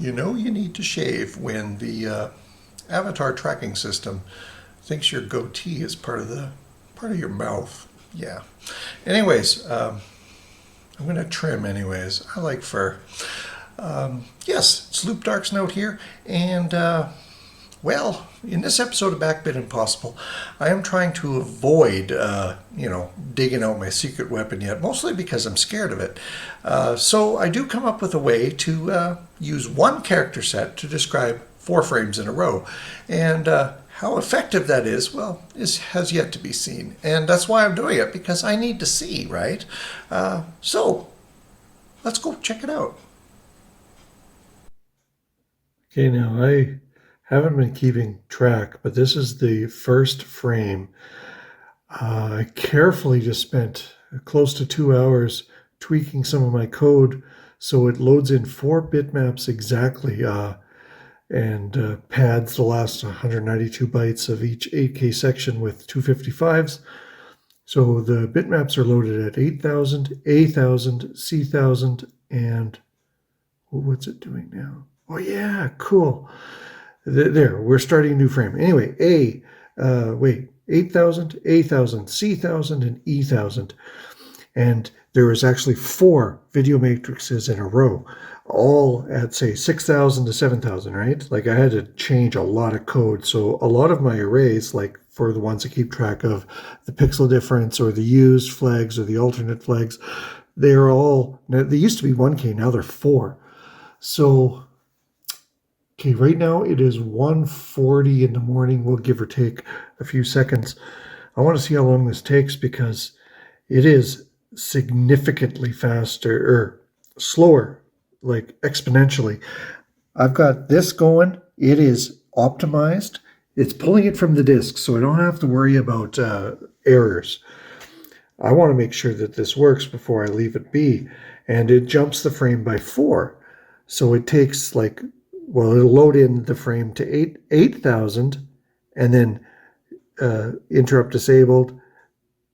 You know you need to shave when the avatar tracking system thinks your goatee is part of your mouth. Yeah. Anyways, I'm gonna trim anyways. I like fur. Yes, it's Loop Dark's note here, and well, in this episode of BackBit Impawsible, I am trying to avoid, digging out my secret weapon yet, mostly because I'm scared of it. So I do come up with a way to use one character set to describe 4 frames in a row. And how effective that is, well, has yet to be seen. And that's why I'm doing it, because I need to see, right? So let's go check it out. Okay, now I haven't been keeping track, but this is the first frame. I carefully just spent close to 2 hours tweaking some of my code so it loads in 4 bitmaps exactly and pads the last 192 bytes of each 8K section with 255s. So the bitmaps are loaded at 8,000, A1000, C1000, and what's it doing now? Oh yeah, cool. There, we're starting a new frame. Anyway, 8,000, A1000, C1000, and E1000. And there was actually 4 video matrices in a row, all at, say, 6,000 to 7,000, right? Like I had to change a lot of code. So a lot of my arrays, like for the ones that keep track of the pixel difference or the used flags or the alternate flags, they used to be 1K, now they're 4. So okay, right now it is 1:40 in the morning. We'll give or take a few seconds. I want to see how long this takes because it is significantly faster or slower, like exponentially. I've got this going. It is optimized. It's pulling it from the disk, so I don't have to worry about errors. I want to make sure that this works before I leave it be. And it jumps the frame by 4. So it takes it'll load in the frame to 8,000 and then interrupt disabled,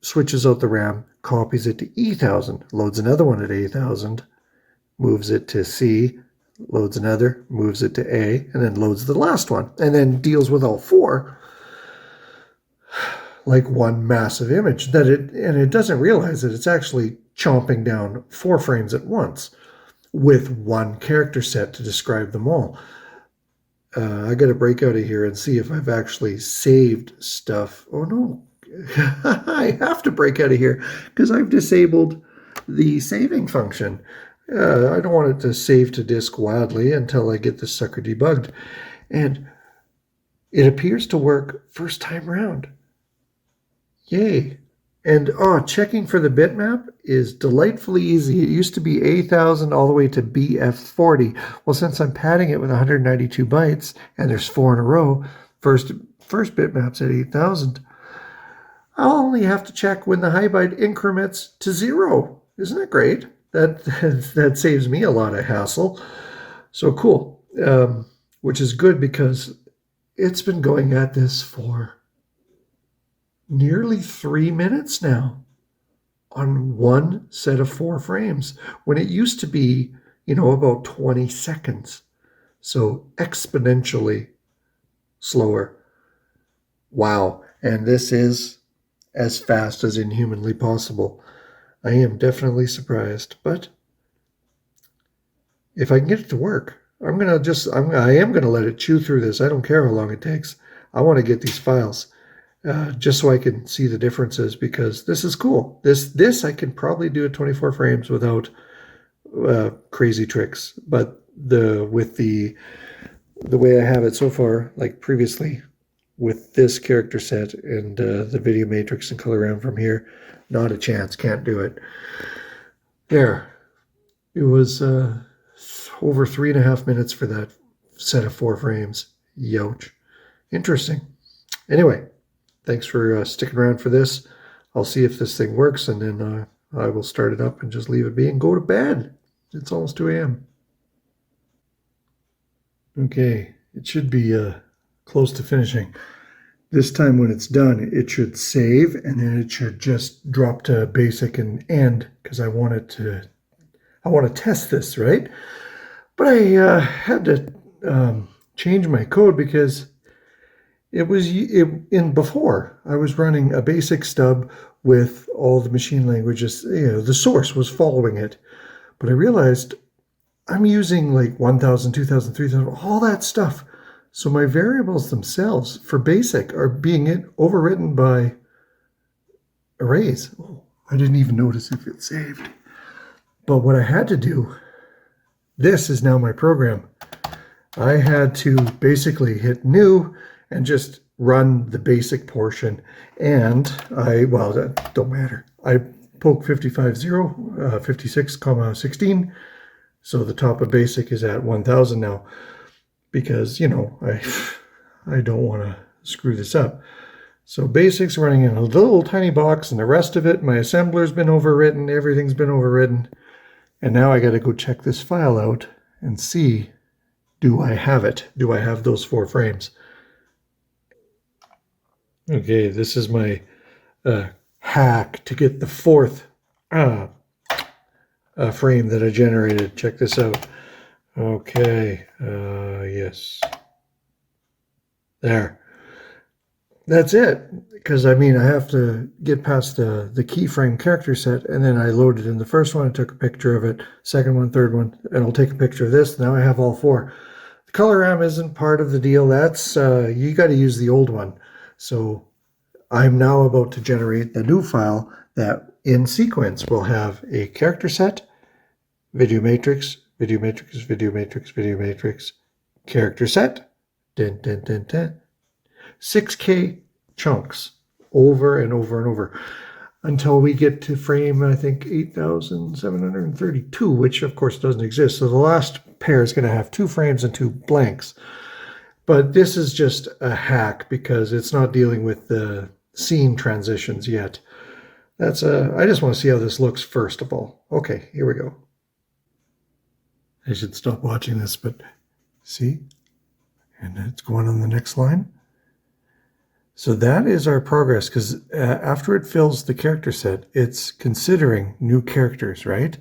switches out the RAM, copies it to E1000, loads another one at 8,000, moves it to C, loads another, moves it to A, and then loads the last one, and then deals with all 4 like one massive image. And it doesn't realize that it's actually chomping down 4 frames at once, with one character set to describe them all. I got to break out of here and see if I've actually saved stuff. Oh no, I have to break out of here because I've disabled the saving function. I don't want it to save to disk wildly until I get this sucker debugged. And it appears to work first time round. Yay. And checking for the bitmap is delightfully easy. It used to be A1000 all the way to BF40. Well, since I'm padding it with 192 bytes, and there's 4 in a row, first bitmap's at 8,000, I'll only have to check when the high byte increments to 0. Isn't that great? That saves me a lot of hassle. So cool. Which is good because it's been going at this for nearly 3 minutes now on one set of 4 frames when it used to be, about 20 seconds. So exponentially slower. Wow. And this is as fast as inhumanly possible. I am definitely surprised, but if I can get it to work, I am going to let it chew through this. I don't care how long it takes. I want to get these files. Just so I can see the differences, because this is cool. This I can probably do at 24 frames without crazy tricks. But with the way I have it so far, like previously, with this character set and the video matrix and color RAM from here, not a chance. Can't do it. There. It was over 3.5 minutes for that set of 4 frames. Youch. Interesting. Anyway. Thanks for sticking around for this. I'll see if this thing works, and then I will start it up and just leave it be and go to bed. It's almost 2 a.m. Okay, it should be close to finishing. This time when it's done, it should save, and then it should just drop to basic and end, because I want to test this, right? But I had to change my code because before I was running a basic stub with all the machine languages. The source was following it, but I realized I'm using like 1,000, 2,000, 3,000, all that stuff. So my variables themselves for basic are being overwritten by arrays. Oh, I didn't even notice if it saved. But what I had to do, this is now my program. I had to basically hit new and just run the basic portion. And that don't matter. I poke 55.0, 56, 16. So the top of basic is at 1,000 now because, I don't want to screw this up. So basic's running in a little tiny box, and the rest of it, my assembler's been overwritten, everything's been overwritten. And now I got to go check this file out and see, do I have it? Do I have those 4 frames? Okay, this is my hack to get the 4th frame that I generated. Check this out. Okay, yes. There. That's it. Because, I have to get past the keyframe character set, and then I loaded in the first one, I took a picture of it, second one, third one, and I'll take a picture of this. Now I have all 4. The color RAM isn't part of the deal. That's, you got to use the old one. So I'm now about to generate the new file that in sequence will have a character set, video matrix, video matrix, video matrix, video matrix, character set, 6K chunks over and over and over until we get to frame, I think, 8,732, which of course doesn't exist. So the last pair is going to have 2 frames and 2 blanks. But this is just a hack because it's not dealing with the scene transitions yet. I just want to see how this looks first of all. Okay, here we go. I should stop watching this, but see? And it's going on the next line. So that is our progress, because after it fills the character set, it's considering new characters, right?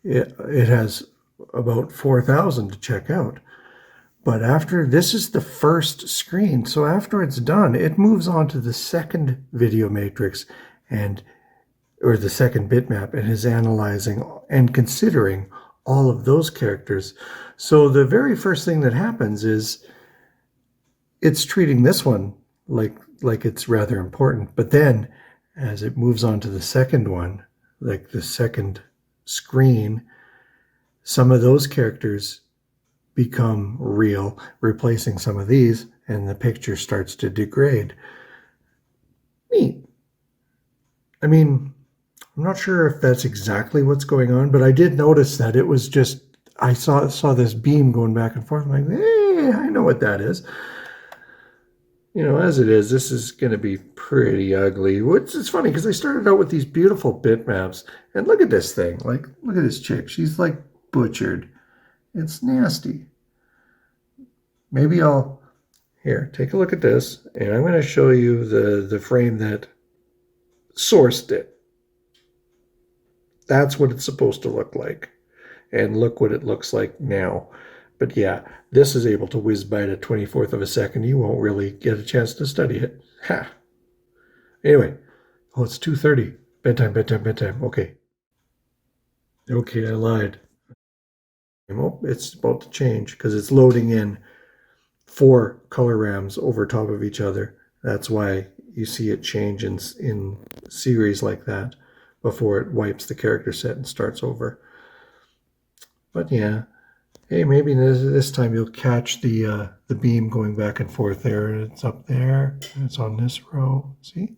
It has about 4,000 to check out. But this is the first screen. So after it's done, it moves on to the second video matrix or the second bitmap, and is analyzing and considering all of those characters. So the very first thing that happens is it's treating this one like it's rather important. But then as it moves on to the second one, like the second screen, some of those characters become real, replacing some of these, and the picture starts to degrade. Neat. I'm not sure if that's exactly what's going on, but I did notice that it was just, I saw this beam going back and forth. I'm like, hey, I know what that is. As it is, this is going to be pretty ugly. It's funny because I started out with these beautiful bitmaps, and look at this thing. Like, look at this chick. She's like butchered. It's nasty. Maybe here, take a look at this, and I'm going to show you the frame that sourced it. That's what it's supposed to look like. And look what it looks like now. But yeah, this is able to whiz by at a 24th of a second. You won't really get a chance to study it. Ha! Anyway, it's 2:30. Bedtime. Okay. Okay, I lied. Oh, it's about to change because it's loading in 4 color RAMs over top of each other. That's why you see it change in series like that before it wipes the character set and starts over. But yeah, hey, maybe this time you'll catch the beam going back and forth there. It's up there. And it's on this row. See?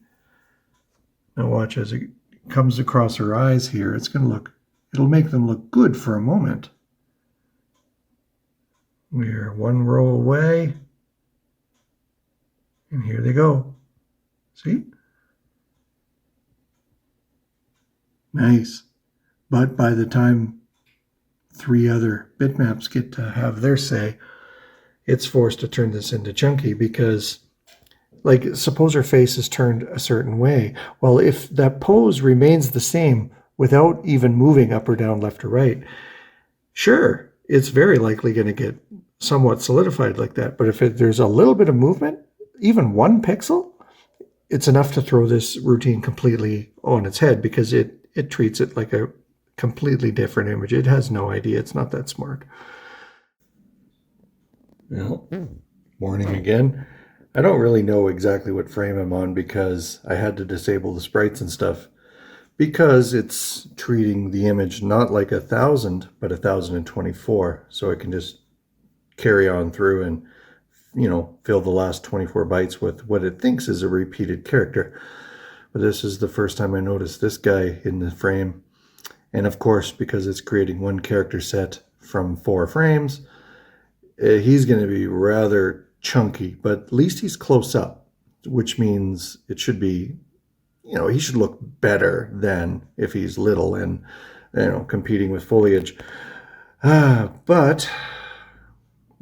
Now watch as it comes across her eyes here. It'll make them look good for a moment. We're 1 row away. And here they go. See? Nice. But by the time 3 other bitmaps get to have their say, it's forced to turn this into chunky because, like, suppose her face is turned a certain way. Well, if that pose remains the same without even moving up or down, left or right, sure, it's very likely going to get somewhat solidified like that. But if there's a little bit of movement, even 1 pixel, it's enough to throw this routine completely on its head, because it treats it like a completely different image. It has no idea. It's not that smart. Well, warning again. I don't really know exactly what frame I'm on, because I had to disable the sprites and stuff, because it's treating the image not like 1000 but 1024, so it can just carry on through and fill the last 24 bytes with what it thinks is a repeated character. But this is the first time I noticed this guy in the frame. And of course, because it's creating 1 character set from 4 frames, he's going to be rather chunky, but at least he's close up, which means it should be, he should look better than if he's little and, competing with foliage. But,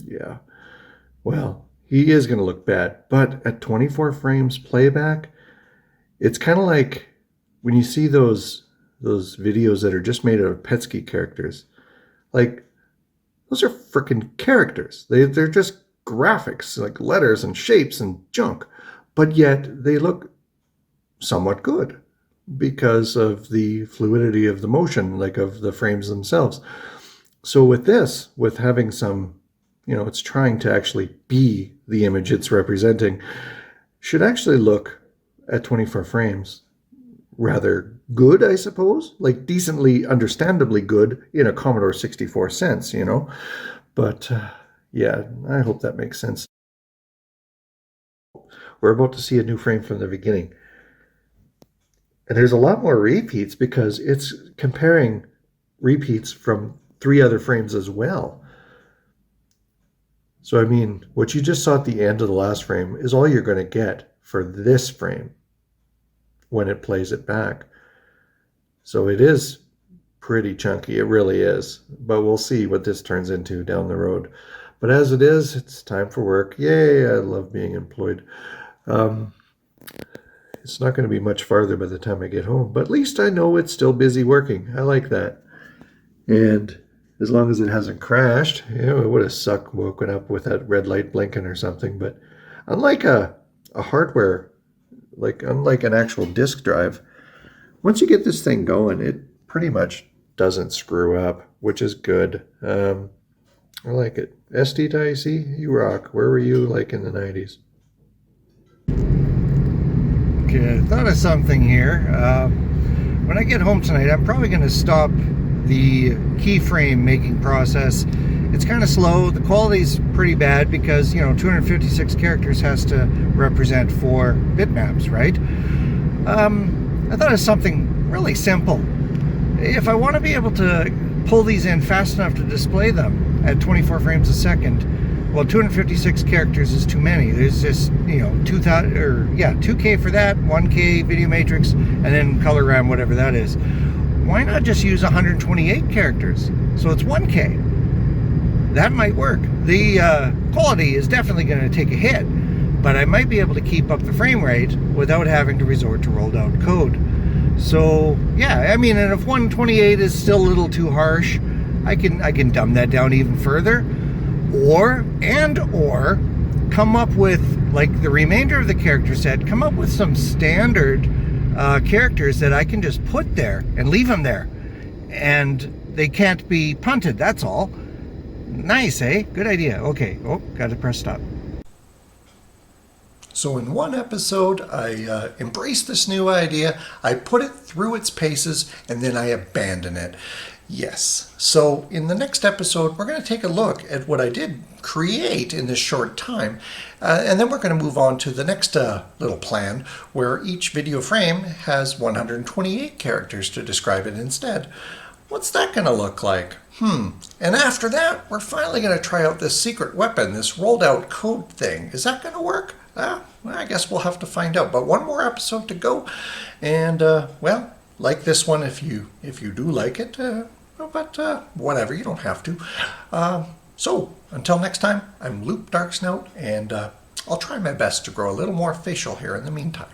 yeah, well, he is going to look bad. But at 24 frames playback, it's kind of like when you see those videos that are just made out of Petsky characters. Like, those are freaking characters. They're just graphics, like letters and shapes and junk. But yet they look somewhat good because of the fluidity of the motion, like of the frames themselves. So with this, with having some, it's trying to actually be the image it's representing, should actually look at 24 frames rather good, I suppose, like decently, understandably good in a Commodore 64 sense, But yeah, I hope that makes sense. We're about to see a new frame from the beginning. And there's a lot more repeats because it's comparing repeats from 3 other frames as well. So, I mean, what you just saw at the end of the last frame is all you're going to get for this frame when it plays it back. So it is pretty chunky. It really is. But we'll see what this turns into down the road. But as it is, it's time for work. Yay, I love being employed. It's not going to be much farther by the time I get home, but at least I know it's still busy working. I like that. And as long as it hasn't crashed, it would have sucked woken up with that red light blinking or something. But unlike a hardware, unlike an actual disk drive, once you get this thing going, it pretty much doesn't screw up, which is good. I like it. SD to IC, you rock. Where were you in the 90s? Okay, I thought of something here. When I get home tonight, I'm probably going to stop the keyframe making process. It's kind of slow. The quality's pretty bad because, 256 characters has to represent 4 bitmaps, right? I thought of something really simple. If I want to be able to pull these in fast enough to display them at 24 frames a second, well, 256 characters is too many. There's just, 2K for that, 1K video matrix, and then color RAM, whatever that is. Why not just use 128 characters? So it's 1K. That might work. The quality is definitely going to take a hit, but I might be able to keep up the frame rate without having to resort to rolled out code. So, yeah, I mean, and if 128 is still a little too harsh, I can dumb that down even further. Or come up with, the remainder of the character set, come up with some standard characters that I can just put there and leave them there. And they can't be punted, that's all. Nice, eh? Good idea. Okay. Oh, got to press stop. So in one episode, I embraced this new idea, I put it through its paces, and then I abandon it. Yes. So in the next episode, we're going to take a look at what I did create in this short time. And then we're going to move on to the next little plan where each video frame has 128 characters to describe it instead. What's that going to look like? And after that, we're finally going to try out this secret weapon, this rolled out code thing. Is that going to work? I guess we'll have to find out. But one more episode to go. And, well, like this one if you do like it. But whatever, you don't have to. So, until next time, I'm Loop Darksnout, and I'll try my best to grow a little more facial hair in the meantime.